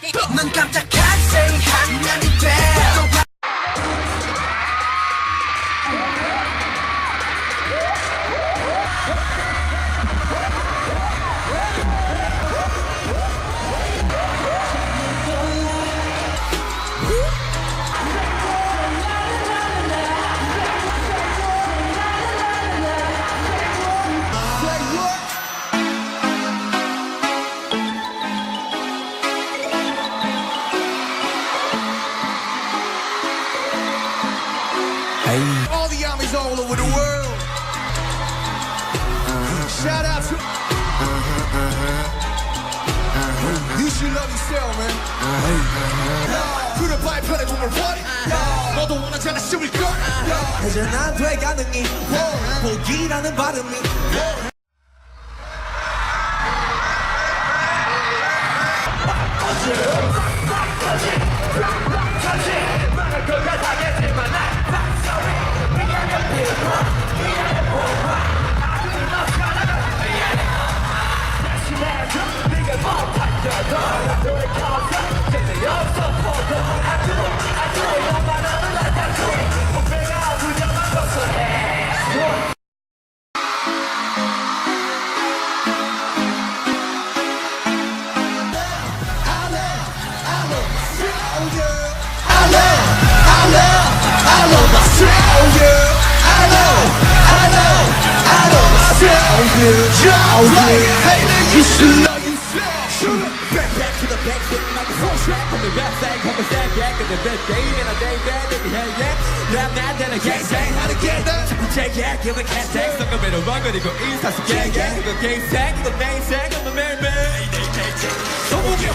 넌 깜짝한 say 한년이 돼 All the armies all over the world. Shout out to. You should love yourself, man. 그래 봐야 편해 보면 원해. 너도 원하잖아 쉬울 걸. 회전한 되가능이 복이라는 발음이 You should love yourself. Back to the back, sitting like a full track. On the rap side, come and stand back. And the best day, and a day bad, if you had that. Rap now, then a gang sang. How to get that? 자꾸 제게 give a cat tag. 섞어매로 run 그리고 인스타 속 gang gang. 이거 gang tag, 이거 main tag, I'm a man man. 소고기